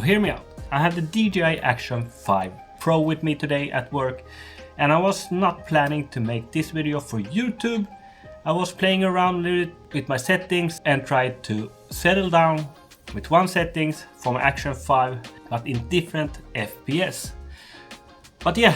hear me out. I have the DJI ACTION 5 Pro with me today at work, and I was not planning to make this video for YouTube. I was playing around a little bit with my settings and tried to settle down with one settings for my ACTION 5, but in different FPS. But yeah,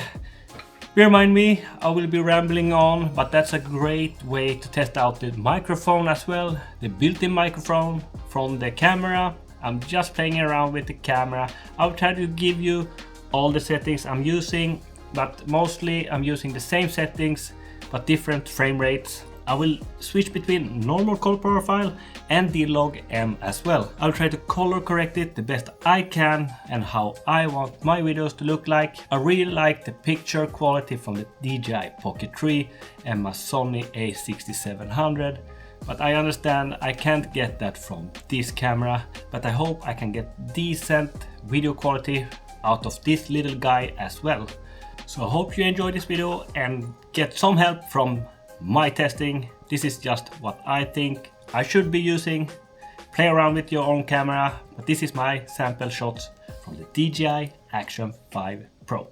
bear in mind me, I will be rambling on, but that's a great way to test out the microphone as well, the built-in microphone from the camera. I'm just playing around with the camera. I'll try to give you all the settings I'm using, but mostly I'm using the same settings but different frame rates. I will switch between normal color profile and D-Log M as well. I'll try to color correct it the best I can and how I want my videos to look like. I really like the picture quality from the DJI Pocket 3 and my Sony A6700. But I understand I can't get that from this camera, but I hope I can get decent video quality out of this little guy as well. So I hope you enjoy this video and get some help from my testing. This is just what I think I should be using. Play around with your own camera, but this is my sample shots from the DJI ACTION 5 Pro.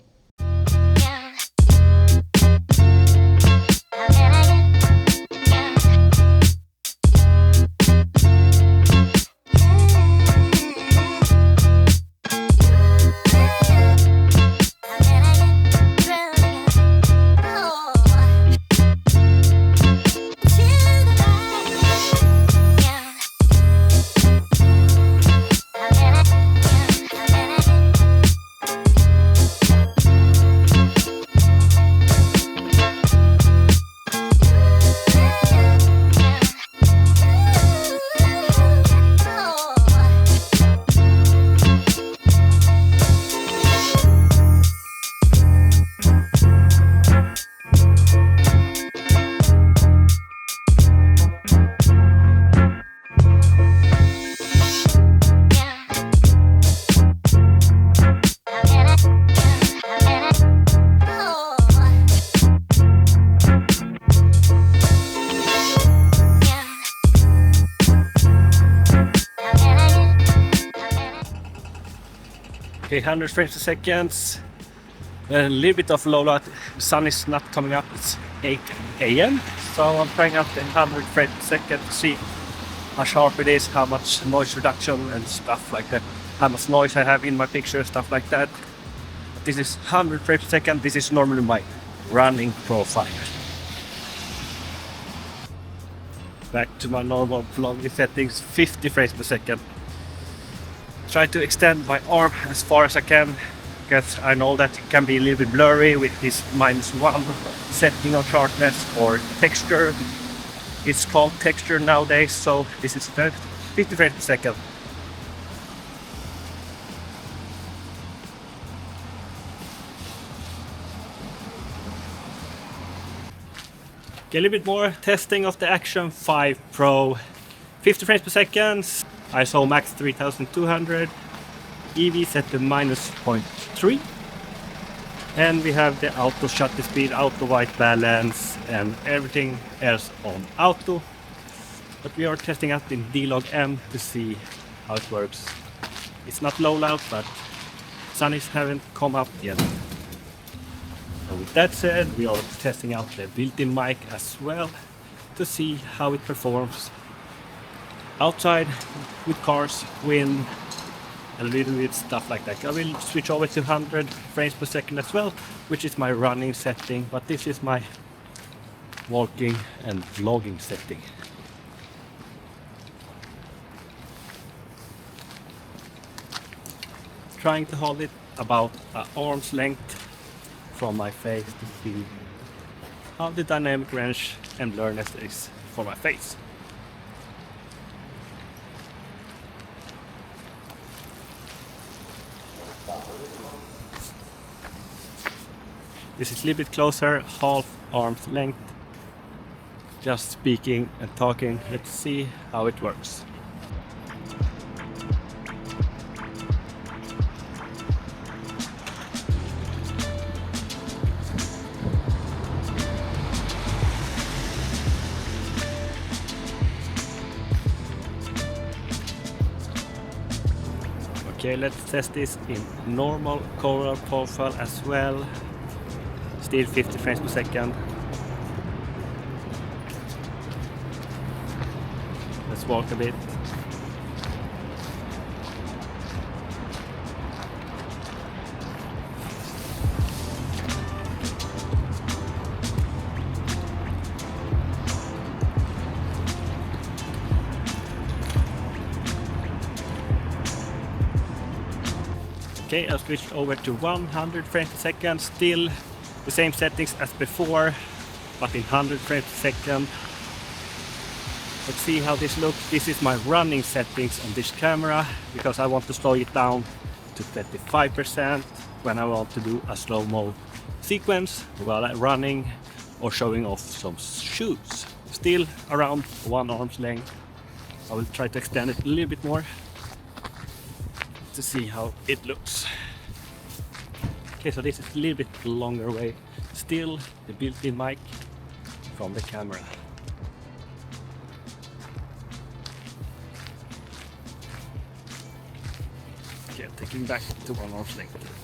Okay, 100 frames per second. A little bit of low light. The sun is not coming up. It's 8 AM. So I'm trying out the 100 frames per second to see how sharp it is, how much noise reduction and stuff like that. How much noise I have in my picture, stuff like that. This is 100 frames per second. This is normally my running profile. Back to my normal vlogging settings, 50 frames per second. Try to extend my arm as far as I can, because I know that it can be a little bit blurry with this -1 setting of sharpness or texture. It's called texture nowadays, so this is 50 frames per second. Okay, a little bit more testing of the ACTION 5 Pro. 50 frames per second. ISO max 3200, EV set to -0.3, and we have the auto shutter speed, auto white balance, and everything else on auto. But we are testing out in D-Log M to see how it works. It's not low loud, but sun haven't come up yet. So with that said, we are testing out the built-in mic as well to see how it performs outside with cars, wind, a little bit stuff like that. I will switch over to 100 frames per second as well, which is my running setting, but this is my walking and vlogging setting. Trying to hold it about an arm's length from my face to see how the dynamic range and blurriness is for my face. This is a little bit closer, half arm's length. Just speaking and talking. Let's see how it works. Okay, let's test this in normal color profile as well. Still 50 frames per second. Let's walk a bit. Okay, I'll switch over to 100 frames per second. Still the same settings as before, but in 100 frames per second. Let's see how this looks. This is my running settings on this camera because I want to slow it down to 25% when I want to do a slow-mo sequence while I'm running or showing off some shoes. Still around 1 arm's length. I will try to extend it a little bit more to see how it looks. Okay, so this is a little bit longer way. Still the built-in mic from the camera. Okay, taking back to 1 arm's length.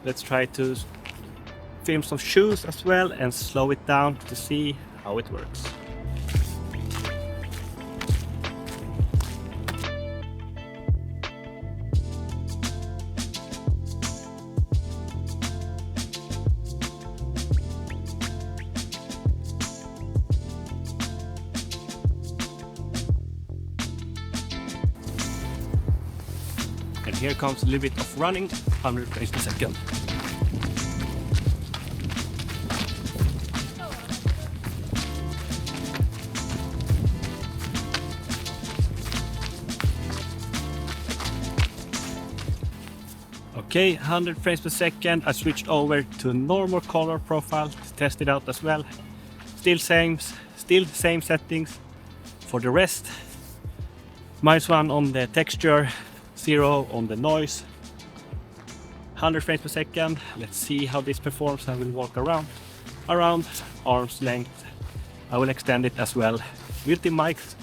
Let's try to film some shoes as well and slow it down to see how it works. And here comes a little bit of running, 100 frames per second. Okay, 100 frames per second. I switched over to normal color profile to test it out as well. Still the same settings for the rest. -1 on the texture, 0 on the noise. 100 frames per second. Let's see how this performs. I will walk around arm's length. I will extend it as well. Built-in mics.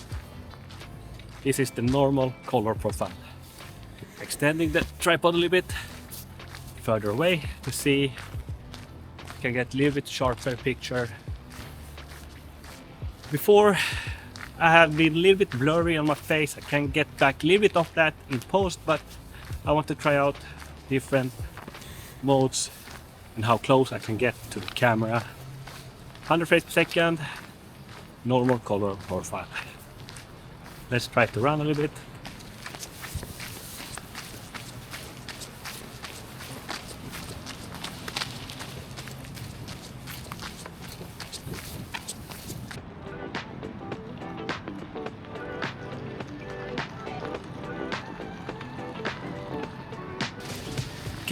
This is the normal color profile. Extending the tripod a little bit further away to see I can get a little bit sharper picture. Before I have been a little bit blurry on my face. I can get back a little bit of that in post, but I want to try out different modes and how close I can get to the camera. 100 frames per second, normal color profile. Let's try to run a little bit.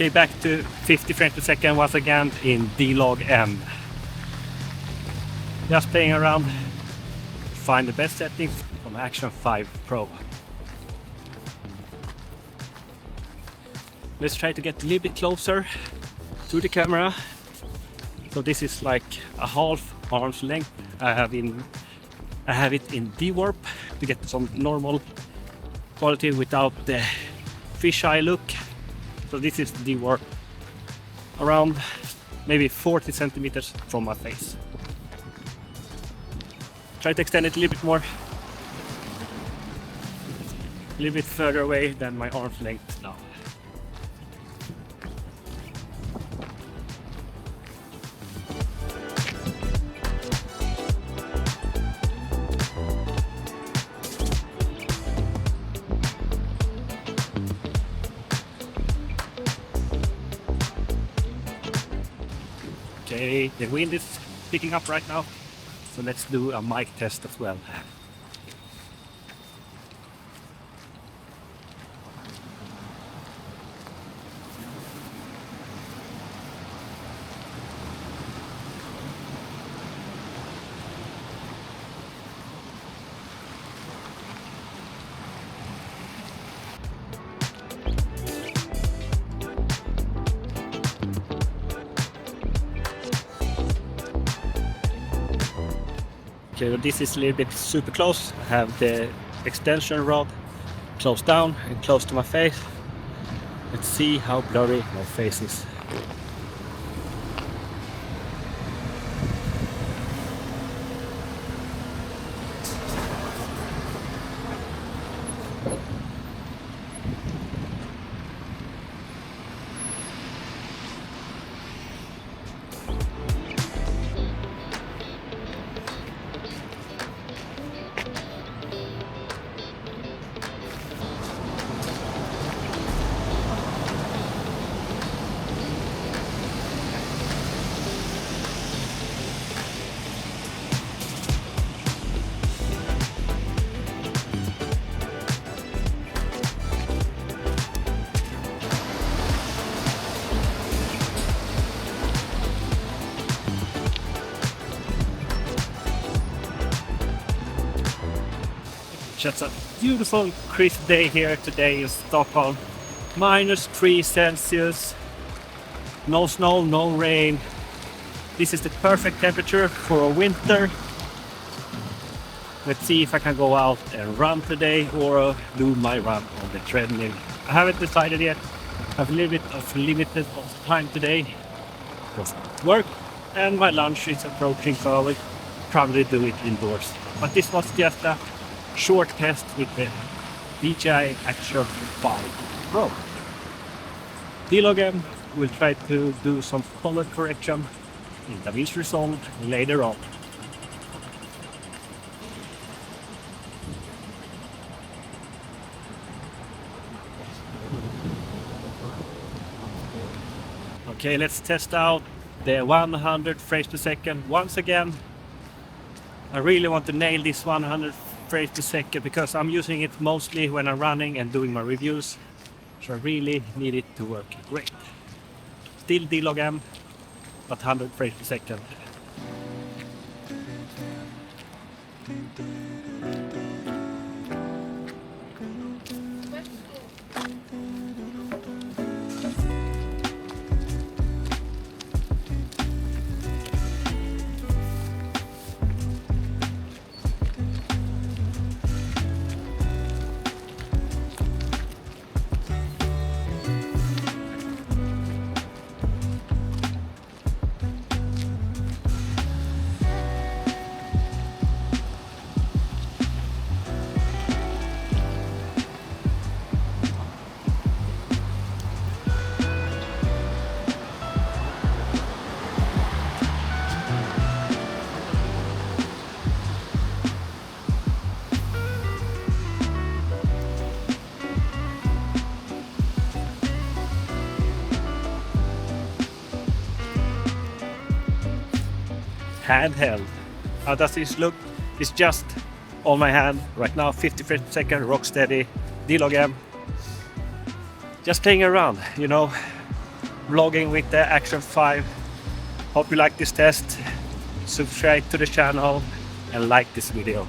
Okay, back to 50 frames per second once again in D-Log M. Just playing around, find the best settings from Action 5 Pro. Let's try to get a little bit closer to the camera. So this is like a half arm's length. I have it in D-Warp to get some normal quality without the fisheye look. So this is the D-Warp around maybe 40 centimeters from my face. Try to extend it a little bit more. A little bit further away than my arm's length now. Okay, the wind is picking up right now, so let's do a mic test as well. Okay, this is a little bit super close. I have the extension rod close down and close to my face. Let's see how blurry my face is. Just a beautiful crisp day here today in Stockholm. -3 celsius, no snow, no rain. This is the perfect temperature for a winter. Let's see if I can go out and run today or do my run on the treadmill. I haven't decided yet. I have a little bit of limited time today because of work and my lunch is approaching, so I will probably do it indoors. But this was just a short test with the DJI ACTION 5 Pro. D-Logem will try to do some color correction in DaVinci Resolve later on. Okay, let's test out the 100 frames per second once again. I really want to nail this 100 frames per second because I'm using it mostly when I'm running and doing my reviews. So I really need it to work great. Still D-Logem, but 100 frames per second. Handheld. How does this look? It's just on my hand right now, 50 frames per second, rock steady, D-Logem. Just playing around, you know, vlogging with the Action 5. Hope you like this test. Subscribe to the channel and like this video.